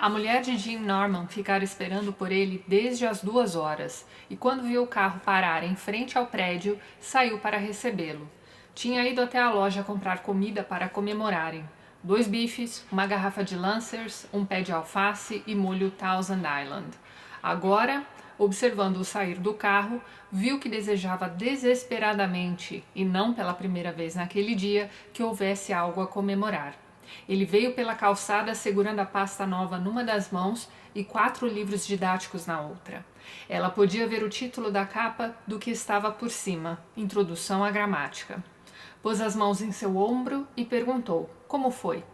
A mulher de Jim Norman ficara esperando por ele desde as 2 horas, e quando viu o carro parar em frente ao prédio, saiu para recebê-lo. Tinha ido até a loja comprar comida para comemorarem. 2 bifes, uma garrafa de Lancers, um pé de alface e molho Thousand Island. Agora, observando-o sair do carro, viu que desejava desesperadamente, e não pela primeira vez naquele dia, que houvesse algo a comemorar. Ele veio pela calçada segurando a pasta nova numa das mãos e 4 livros didáticos na outra. Ela podia ver o título da capa do que estava por cima, Introdução à Gramática. Pôs as mãos em seu ombro e perguntou: como foi?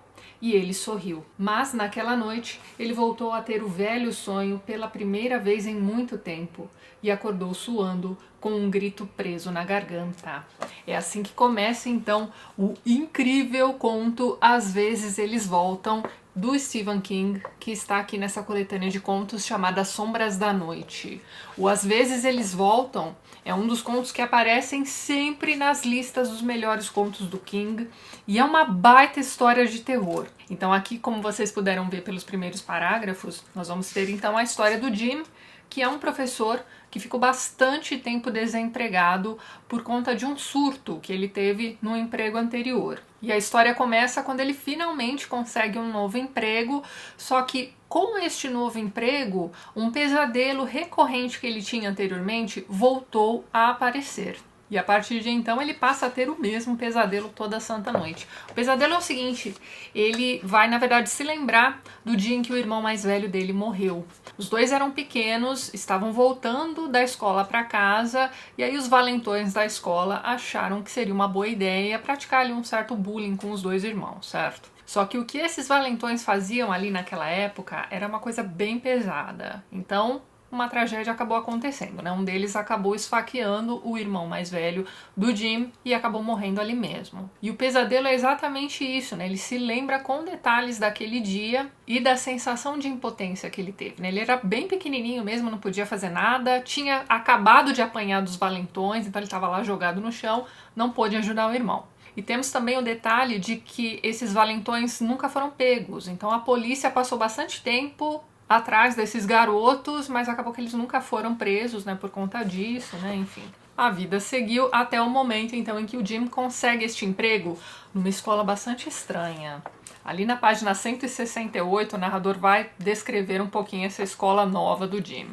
E ele sorriu. Mas, naquela noite, ele voltou a ter o velho sonho pela primeira vez em muito tempo e acordou suando com um grito preso na garganta. É assim que começa, então, o incrível conto Às Vezes Eles Voltam, do Stephen King, que está aqui nessa coletânea de contos chamada Sombras da Noite. O Às Vezes Eles Voltam é um dos contos que aparecem sempre nas listas dos melhores contos do King e é uma baita história de terror. Então aqui, como vocês puderam ver pelos primeiros parágrafos, nós vamos ter então a história do Jim, que é um professor que ficou bastante tempo desempregado por conta de um surto que ele teve no emprego anterior. E a história começa quando ele finalmente consegue um novo emprego, só que com este novo emprego, um pesadelo recorrente que ele tinha anteriormente voltou a aparecer. E a partir de então ele passa a ter o mesmo pesadelo toda santa noite. O pesadelo é o seguinte: ele vai, na verdade, se lembrar do dia em que o irmão mais velho dele morreu. Os dois eram pequenos, estavam voltando da escola para casa, e aí os valentões da escola acharam que seria uma boa ideia praticar ali um certo bullying com os dois irmãos, certo? Só que o que esses valentões faziam ali naquela época era uma coisa bem pesada. Então, uma tragédia acabou acontecendo, né? Um deles acabou esfaqueando o irmão mais velho do Jim e acabou morrendo ali mesmo. E o pesadelo é exatamente isso, né? Ele se lembra com detalhes daquele dia e da sensação de impotência que ele teve, né? Ele era bem pequenininho mesmo, não podia fazer nada, tinha acabado de apanhar dos valentões, então ele estava lá jogado no chão, não pôde ajudar o irmão. E temos também o detalhe de que esses valentões nunca foram pegos, então a polícia passou bastante tempo atrás desses garotos, mas acabou que eles nunca foram presos, né, por conta disso, né, enfim. A vida seguiu até o momento, então, em que o Jim consegue este emprego numa escola bastante estranha. Ali na página 168, o narrador vai descrever um pouquinho essa escola nova do Jim.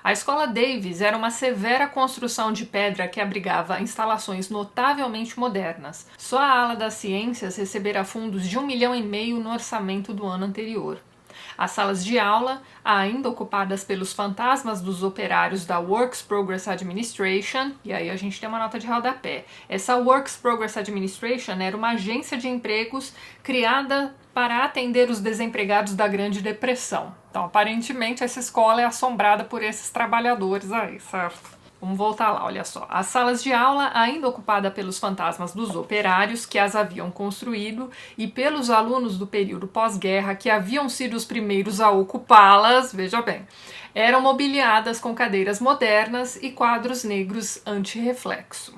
A escola Davis era uma severa construção de pedra que abrigava instalações notavelmente modernas. Só a ala das ciências recebera fundos de 1,5 milhão no orçamento do ano anterior. As salas de aula, ainda ocupadas pelos fantasmas dos operários da Works Progress Administration, e aí a gente tem uma nota de rodapé. Essa Works Progress Administration era uma agência de empregos criada para atender os desempregados da Grande Depressão. Então, aparentemente, essa escola é assombrada por esses trabalhadores aí, certo? Vamos voltar lá, olha só. As salas de aula, ainda ocupadas pelos fantasmas dos operários que as haviam construído e pelos alunos do período pós-guerra que haviam sido os primeiros a ocupá-las, veja bem, eram mobiliadas com cadeiras modernas e quadros negros anti-reflexo.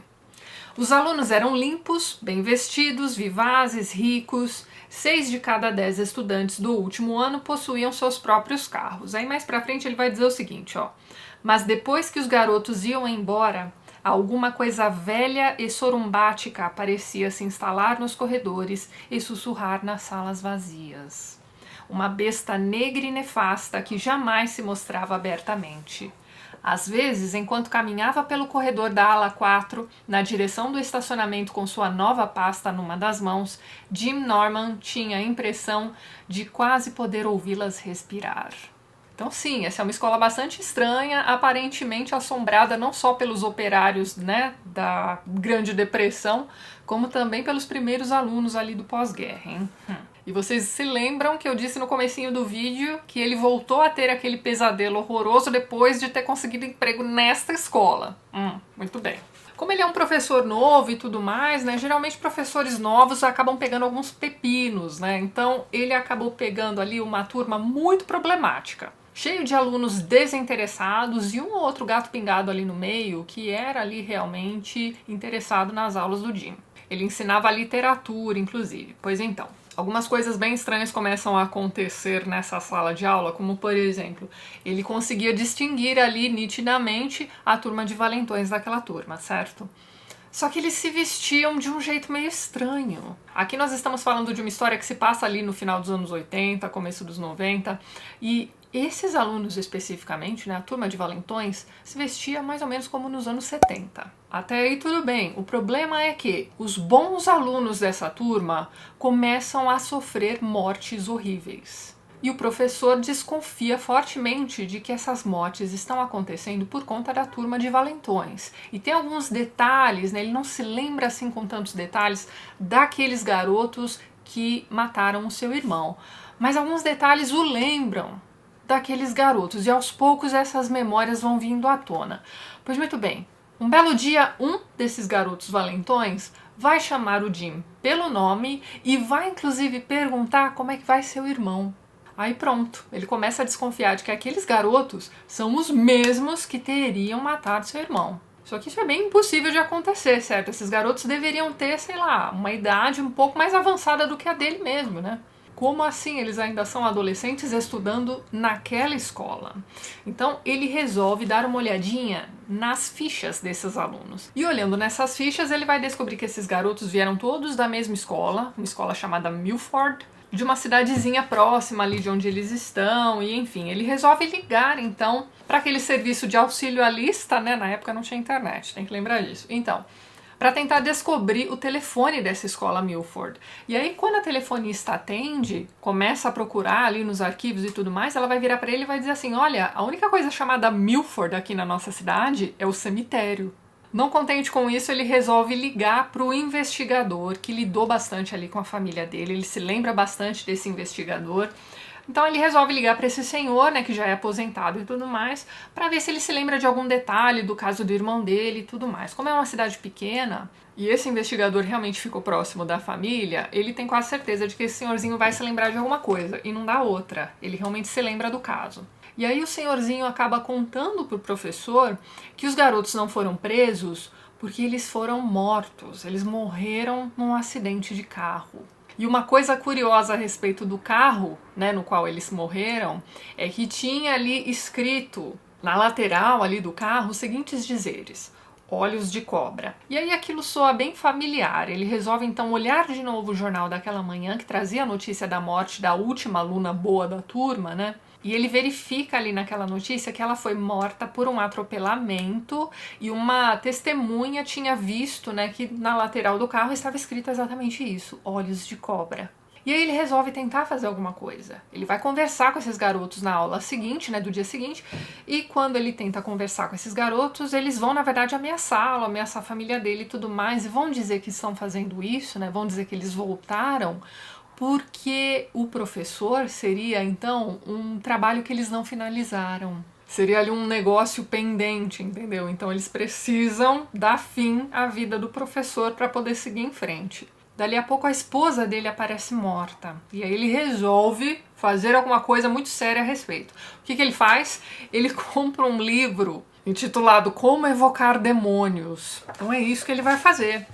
Os alunos eram limpos, bem vestidos, vivazes, ricos. 6 de cada 10 estudantes do último ano possuíam seus próprios carros. Aí mais pra frente ele vai dizer o seguinte, ó. Mas depois que os garotos iam embora, alguma coisa velha e sorumbática parecia se instalar nos corredores e sussurrar nas salas vazias. Uma besta negra e nefasta que jamais se mostrava abertamente. Às vezes, enquanto caminhava pelo corredor da ala 4, na direção do estacionamento com sua nova pasta numa das mãos, Jim Norman tinha a impressão de quase poder ouvi-las respirar. Então sim, essa é uma escola bastante estranha, aparentemente assombrada não só pelos operários, né, da Grande Depressão, como também pelos primeiros alunos ali do pós-guerra, hein? E vocês se lembram que eu disse no comecinho do vídeo que ele voltou a ter aquele pesadelo horroroso depois de ter conseguido emprego nesta escola. Muito bem. Como ele é um professor novo e tudo mais, né, geralmente professores novos acabam pegando alguns pepinos, né, então ele acabou pegando ali uma turma muito problemática, cheio de alunos desinteressados e um ou outro gato pingado ali no meio que era ali realmente interessado nas aulas do Jim. Ele ensinava literatura, inclusive. Pois então, Algumas coisas bem estranhas começam a acontecer nessa sala de aula, como por exemplo, ele conseguia distinguir ali nitidamente a turma de valentões daquela turma, certo? Só que eles se vestiam de um jeito meio estranho. Aqui nós estamos falando de uma história que se passa ali no final dos anos 80, começo dos 90, e esses alunos especificamente, né, a turma de valentões, se vestia mais ou menos como nos anos 70. Até aí tudo bem. O problema é que os bons alunos dessa turma começam a sofrer mortes horríveis. E o professor desconfia fortemente de que essas mortes estão acontecendo por conta da turma de valentões. E tem alguns detalhes, né? Ele não se lembra assim com tantos detalhes daqueles garotos que mataram o seu irmão. Mas alguns detalhes o lembram daqueles garotos, e aos poucos essas memórias vão vindo à tona. Pois muito bem, um belo dia, um desses garotos valentões vai chamar o Jim pelo nome e vai inclusive perguntar como é que vai seu irmão. Aí pronto, ele começa a desconfiar de que aqueles garotos são os mesmos que teriam matado seu irmão. Só que isso é bem impossível de acontecer, certo? Esses garotos deveriam ter, sei lá, uma idade um pouco mais avançada do que a dele mesmo, né? Como assim eles ainda são adolescentes estudando naquela escola? Então ele resolve dar uma olhadinha nas fichas desses alunos. E olhando nessas fichas, ele vai descobrir que esses garotos vieram todos da mesma escola, uma escola chamada Milford, de uma cidadezinha próxima ali de onde eles estão, e enfim, ele resolve ligar então para aquele serviço de auxílio à lista, né? Na época não tinha internet, tem que lembrar disso. Então, para tentar descobrir o telefone dessa escola Milford. E aí, quando a telefonista atende, começa a procurar ali nos arquivos e tudo mais, ela vai virar para ele e vai dizer assim: olha, a única coisa chamada Milford aqui na nossa cidade é o cemitério. Não contente com isso, ele resolve ligar para o investigador, que lidou bastante ali com a família dele, ele se lembra bastante desse investigador. Então ele resolve ligar para esse senhor, né, que já é aposentado e tudo mais, para ver se ele se lembra de algum detalhe do caso do irmão dele e tudo mais. Como é uma cidade pequena, e esse investigador realmente ficou próximo da família, ele tem quase certeza de que esse senhorzinho vai se lembrar de alguma coisa, e não dá outra. Ele realmente se lembra do caso. E aí o senhorzinho acaba contando pro professor que os garotos não foram presos porque eles foram mortos, eles morreram num acidente de carro. E uma coisa curiosa a respeito do carro, né, no qual eles morreram, é que tinha ali escrito na lateral ali do carro os seguintes dizeres: olhos de cobra. E aí aquilo soa bem familiar. Ele resolve então olhar de novo o jornal daquela manhã que trazia a notícia da morte da última aluna boa da turma, né? E ele verifica ali naquela notícia que ela foi morta por um atropelamento e uma testemunha tinha visto, né, que na lateral do carro estava escrito exatamente isso: olhos de cobra. E aí ele resolve tentar fazer alguma coisa. Ele vai conversar com esses garotos na aula seguinte, né, do dia seguinte, e quando ele tenta conversar com esses garotos, eles vão, na verdade, ameaçá-lo, ameaçar a família dele e tudo mais, e vão dizer que estão fazendo isso, né, vão dizer que eles voltaram porque o professor seria, então, um trabalho que eles não finalizaram. Seria ali um negócio pendente, entendeu? Então eles precisam dar fim à vida do professor para poder seguir em frente. Dali a pouco a esposa dele aparece morta. E aí ele resolve fazer alguma coisa muito séria a respeito. O que ele faz? Ele compra um livro intitulado Como Evocar Demônios. Então é isso que ele vai fazer.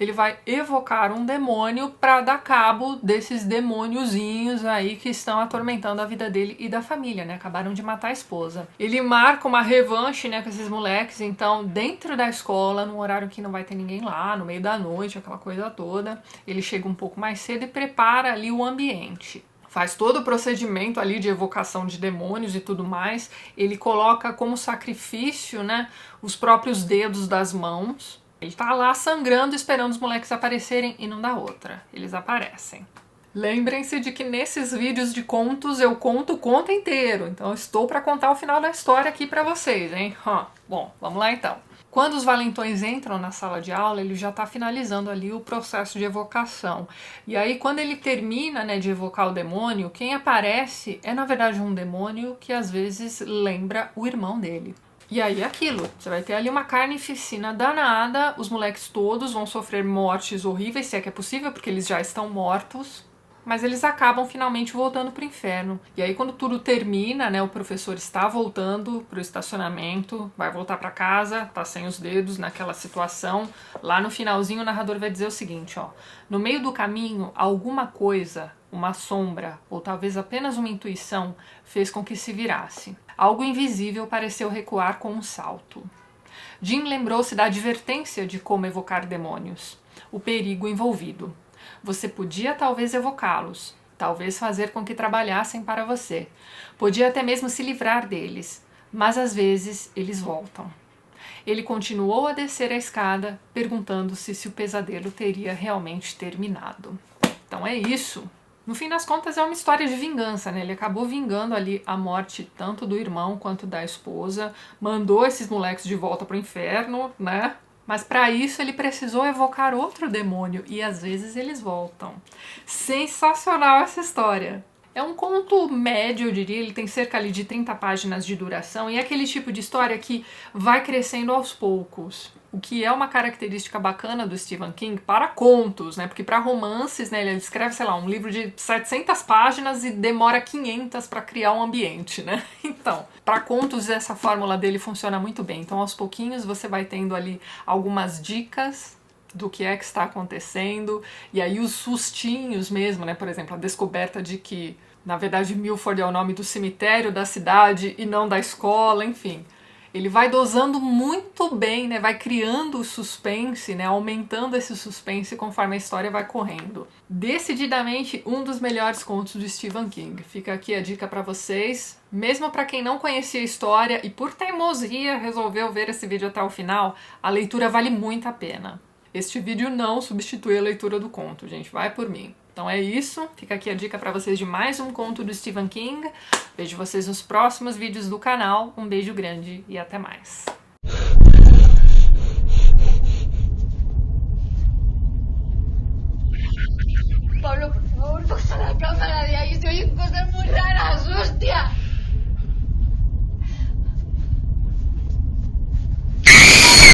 Ele vai evocar um demônio para dar cabo desses demôniozinhos aí que estão atormentando a vida dele e da família, né? Acabaram de matar a esposa. Ele marca uma revanche, né, com esses moleques, então, dentro da escola, num horário que não vai ter ninguém lá, no meio da noite, aquela coisa toda. Ele chega um pouco mais cedo e prepara ali o ambiente. Faz todo o procedimento ali de evocação de demônios e tudo mais. Ele coloca como sacrifício, né, os próprios dedos das mãos. Ele tá lá sangrando, esperando os moleques aparecerem, e não dá outra. Eles aparecem. Lembrem-se de que nesses vídeos de contos eu conto o conto inteiro. Então eu estou para contar o final da história aqui para vocês, hein? Bom, vamos lá então. Quando os valentões entram na sala de aula, ele já está finalizando ali o processo de evocação. E aí, quando ele termina, né, de evocar o demônio, quem aparece é, na verdade, um demônio que às vezes lembra o irmão dele. E aí é aquilo, você vai ter ali uma carnificina danada, os moleques todos vão sofrer mortes horríveis, se é que é possível, porque eles já estão mortos. mas eles acabam finalmente voltando pro inferno. E aí quando tudo termina, né, o professor está voltando pro estacionamento, vai voltar para casa, tá sem os dedos naquela situação. Lá no finalzinho o narrador vai dizer o seguinte, ó: no meio do caminho, alguma coisa, uma sombra ou talvez apenas uma intuição fez com que se virasse. Algo invisível pareceu recuar com um salto. Jim lembrou-se da advertência de como evocar demônios, o perigo envolvido. Você podia talvez evocá-los, talvez fazer com que trabalhassem para você. Podia até mesmo se livrar deles, mas às vezes eles voltam. Ele continuou a descer a escada, perguntando-se se o pesadelo teria realmente terminado. Então é isso. No fim das contas é uma história de vingança, né? Ele acabou vingando ali a morte tanto do irmão quanto da esposa, mandou esses moleques de volta pro inferno, né? Mas para isso ele precisou evocar outro demônio e às vezes eles voltam. Sensacional essa história! É um conto médio, eu diria, ele tem cerca ali de 30 páginas de duração e é aquele tipo de história que vai crescendo aos poucos. O que é uma característica bacana do Stephen King para contos, né? Porque para romances, né, ele escreve, sei lá, um livro de 700 páginas e demora 500 para criar um ambiente, né? Então, para contos essa fórmula dele funciona muito bem. Então, aos pouquinhos você vai tendo ali algumas dicas do que é que está acontecendo, e aí os sustinhos mesmo, né? Por exemplo, a descoberta de que, na verdade, Milford é o nome do cemitério da cidade e não da escola, enfim. Ele vai dosando muito bem, né? Vai criando o suspense, né? Aumentando esse suspense conforme a história vai correndo. Decididamente um dos melhores contos do Stephen King. Fica aqui a dica para vocês. Mesmo para quem não conhecia a história e por teimosia resolveu ver esse vídeo até o final, a leitura vale muito a pena. Este vídeo não substitui a leitura do conto, gente, vai por mim. Então é isso, fica aqui a dica para vocês de mais um conto do Stephen King. Vejo vocês nos próximos vídeos do canal, um beijo grande e até mais.